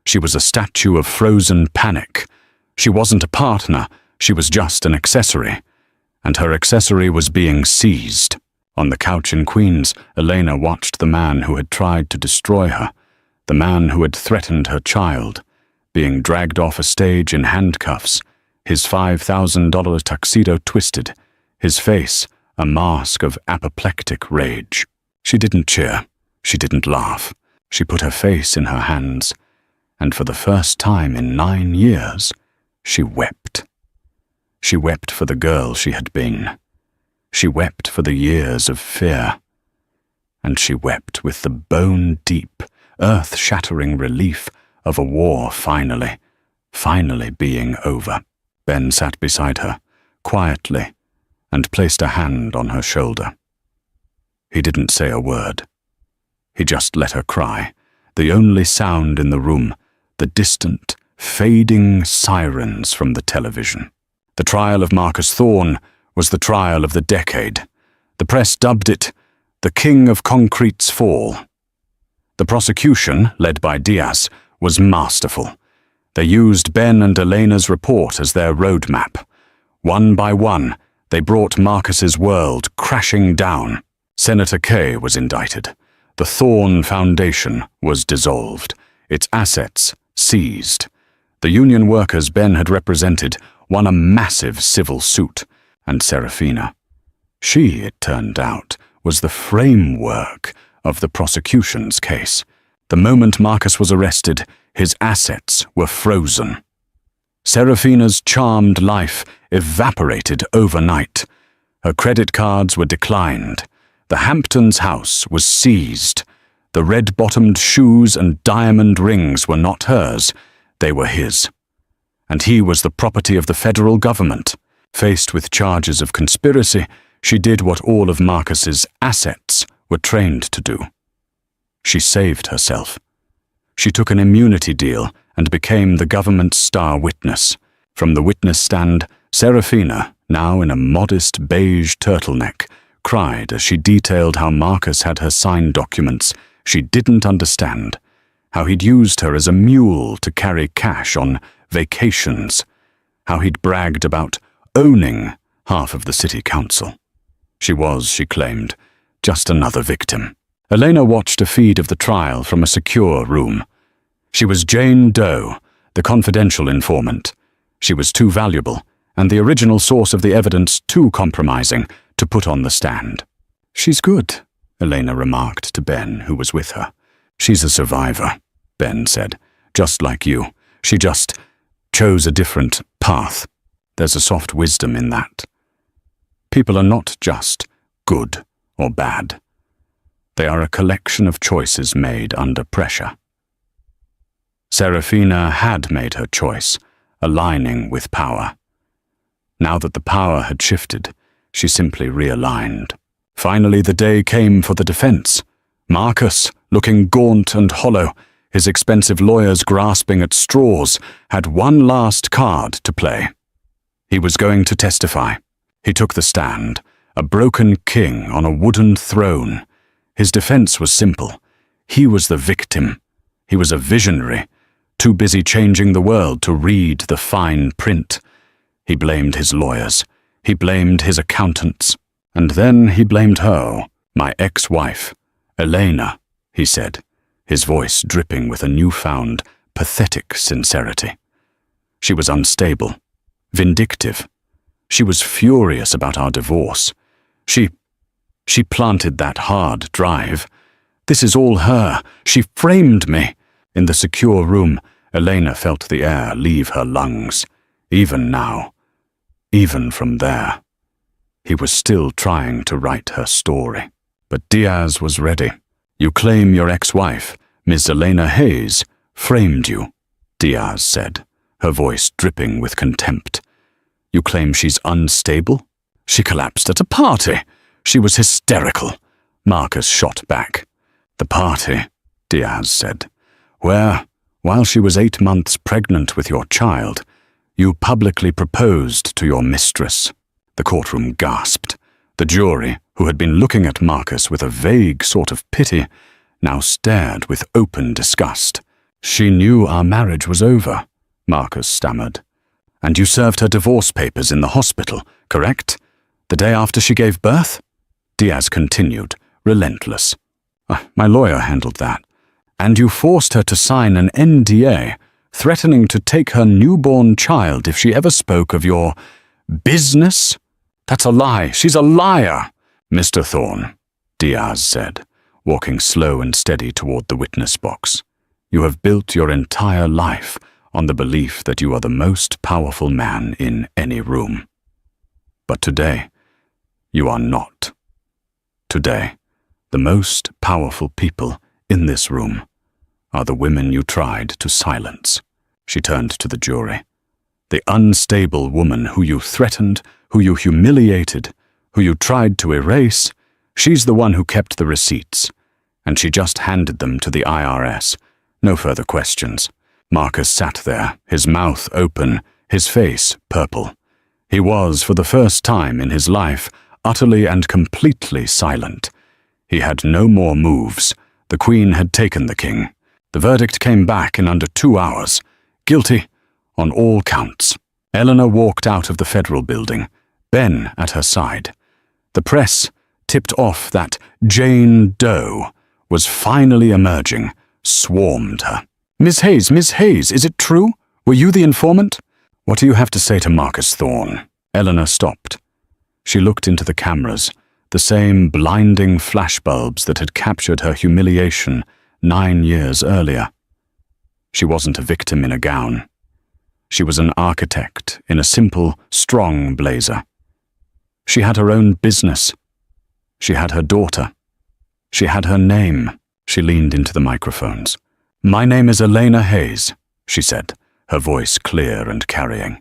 She was a statue of frozen panic. She wasn't a partner, she was just an accessory. And her accessory was being seized. On the couch in Queens, Elena watched the man who had tried to destroy her, the man who had threatened her child, being dragged off a stage in handcuffs, his $5,000 tuxedo twisted, his face a mask of apoplectic rage. She didn't cheer. She didn't laugh. She put her face in her hands, and for the first time in 9 years, she wept. She wept for the girl she had been. She wept for the years of fear. And she wept with the bone-deep, earth-shattering relief of a war finally being over. Ben sat beside her, quietly, and placed a hand on her shoulder. He didn't say a word. He just let her cry, the only sound in the room, the distant, fading sirens from the television. The trial of Marcus Thorne was the trial of the decade. The press dubbed it the King of Concrete's Fall. The prosecution, led by Diaz, was masterful. They used Ben and Elena's report as their roadmap. One by one, they brought Marcus's world crashing down. Senator Kay was indicted. The Thorne Foundation was dissolved, its assets seized. The union workers Ben had represented won a massive civil suit, and Serafina. She, it turned out, was the framework of the prosecution's case. The moment Marcus was arrested, his assets were frozen. Serafina's charmed life evaporated overnight. Her credit cards were declined. The Hamptons' house was seized. The red-bottomed shoes and diamond rings were not hers, they were his. And he was the property of the federal government. Faced with charges of conspiracy, She did what all of Marcus's assets were trained to do. She saved herself. She took an immunity deal and became the government's star witness. From the witness stand, Serafina, now in a modest beige turtleneck, cried as she detailed how Marcus had her sign documents she didn't understand, how he'd used her as a mule to carry cash on vacations, how he'd bragged about owning half of the city council. She was, she claimed, just another victim. Elena watched a feed of the trial from a secure room. She was Jane Doe, the confidential informant. She was too valuable, and the original source of the evidence too compromising, to put on the stand. "She's good," Elena remarked to Ben, who was with her. "She's a survivor," Ben said. "Just like you. She just chose a different path. There's a soft wisdom in that. People are not just good or bad. They are a collection of choices made under pressure." Serafina had made her choice, aligning with power. Now that the power had shifted, she simply realigned. Finally, the day came for the defense. Marcus, looking gaunt and hollow, his expensive lawyers grasping at straws, had one last card to play. He was going to testify. He took the stand, a broken king on a wooden throne. His defense was simple. He was the victim. He was a visionary, too busy changing the world to read the fine print. He blamed his lawyers. He blamed his accountants. And then he blamed her, my ex-wife, Elena, he said, his voice dripping with a newfound, pathetic sincerity. She was unstable, vindictive. She was furious about our divorce. She planted that hard drive. This is all her. She framed me. In the secure room, Elena felt the air leave her lungs. Even now, even from there. He was still trying to write her story. But Diaz was ready. "You claim your ex-wife, Ms. Elena Hayes, framed you," Diaz said, her voice dripping with contempt. "You claim she's unstable? She collapsed at a party. She was hysterical," Marcus shot back. "The party," Diaz said, "where, while she was 8 months pregnant with your child, you publicly proposed to your mistress." The courtroom gasped. The jury, who had been looking at Marcus with a vague sort of pity, now stared with open disgust. "She knew our marriage was over," Marcus stammered. "And you served her divorce papers in the hospital, correct? The day after she gave birth?" Diaz continued, relentless. "My lawyer handled that. And you forced her to sign an NDA, threatening to take her newborn child if she ever spoke of your business? That's a lie. She's a liar." "Mr. Thorne," Diaz said, walking slow and steady toward the witness box, "you have built your entire life on the belief that you are the most powerful man in any room. But today, you are not. Today, the most powerful people in this room are the women you tried to silence." She turned to the jury. "The unstable woman who you threatened, who you humiliated, who you tried to erase, she's the one who kept the receipts, and she just handed them to the IRS. No further questions." Marcus sat there, his mouth open, his face purple. He was, for the first time in his life, utterly and completely silent. He had no more moves. The Queen had taken the king. The verdict came back in under 2 hours. Guilty on all counts. Eleanor walked out of the federal building, Ben at her side. The press, tipped off that Jane Doe was finally emerging, swarmed her. Miss Hayes, is it true? Were you the informant?" "What do you have to say to Marcus Thorne?" Eleanor stopped. She looked into the cameras, the same blinding flashbulbs that had captured her humiliation 9 years earlier. She wasn't a victim in a gown. She was an architect in a simple, strong blazer. She had her own business. She had her daughter. She had her name. She leaned into the microphones. "My name is Elena Hayes," she said, her voice clear and carrying.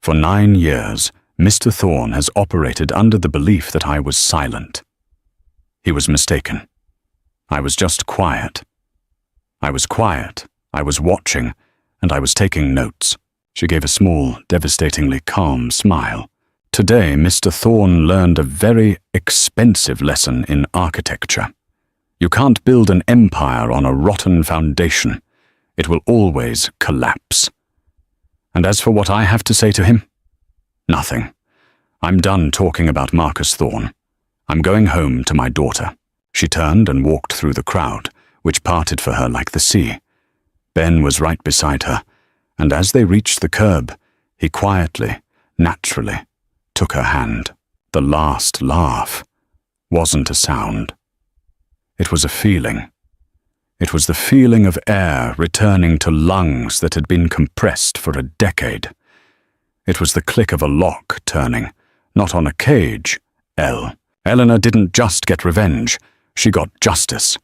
"For 9 years, Mr. Thorne has operated under the belief that I was silent. He was mistaken. I was just quiet. I was quiet, I was watching, and I was taking notes. She gave a small, devastatingly calm smile. Today, Mr. Thorne learned a very expensive lesson in architecture. You can't build an empire on a rotten foundation. It will always collapse. And as for what I have to say to him, nothing. I'm done talking about Marcus Thorne. I'm going home to my daughter. She turned and walked through the crowd, which parted for her like the sea. Ben was right beside her, and as they reached the curb, he quietly, naturally, took her hand. The last laugh wasn't a sound. It was a feeling. It was the feeling of air returning to lungs that had been compressed for a decade. It was the click of a lock turning, not on a cage, Eleanor didn't just get revenge, she got justice.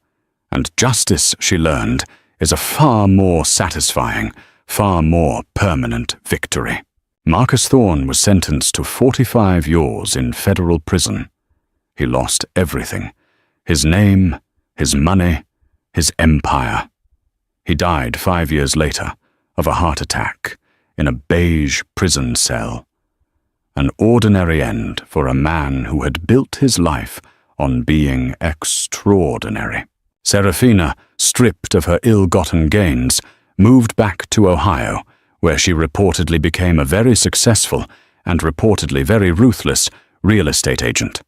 And justice, she learned, is a far more satisfying, far more permanent victory. Marcus Thorne was sentenced to 45 years in federal prison. He lost everything: his name, his money, his empire. He died 5 years later of a heart attack in a beige prison cell. An ordinary end for a man who had built his life on being extraordinary. Serafina, stripped of her ill-gotten gains, moved back to Ohio, where she reportedly became a very successful and reportedly very ruthless real estate agent.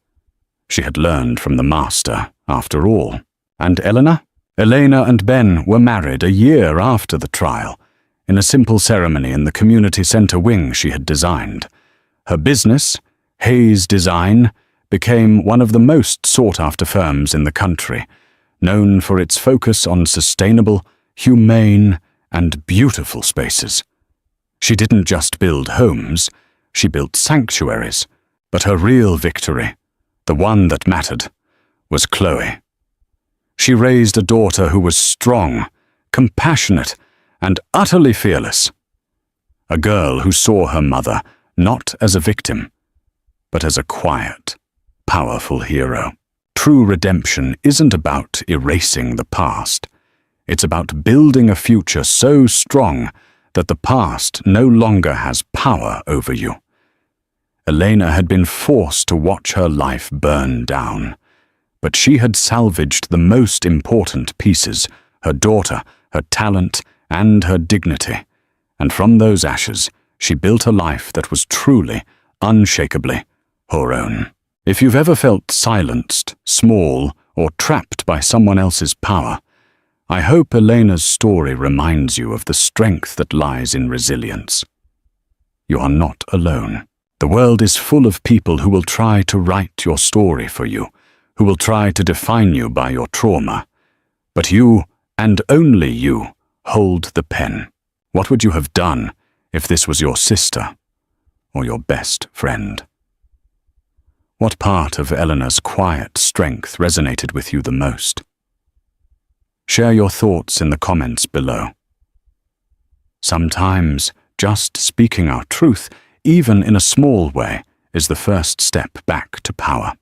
She had learned from the master, after all. And Eleanor? Elena and Ben were married a year after the trial, in a simple ceremony in the community center wing she had designed. Her business, Hayes Design, became one of the most sought-after firms in the country, known for its focus on sustainable, humane, and beautiful spaces. She didn't just build homes, she built sanctuaries, but her real victory, the one that mattered, was Chloe. She raised a daughter who was strong, compassionate, and utterly fearless. A girl who saw her mother not as a victim, but as a quiet, powerful hero. True redemption isn't about erasing the past. It's about building a future so strong that the past no longer has power over you. Elena had been forced to watch her life burn down, but she had salvaged the most important pieces: her daughter, her talent, and her dignity. And from those ashes, she built a life that was truly, unshakably, her own. If you've ever felt silenced, small, or trapped by someone else's power, I hope Elena's story reminds you of the strength that lies in resilience. You are not alone. The world is full of people who will try to write your story for you, who will try to define you by your trauma. But you, and only you, hold the pen. What would you have done if this was your sister or your best friend? What part of Eleanor's quiet strength resonated with you the most? Share your thoughts in the comments below. Sometimes, just speaking our truth, even in a small way, is the first step back to power.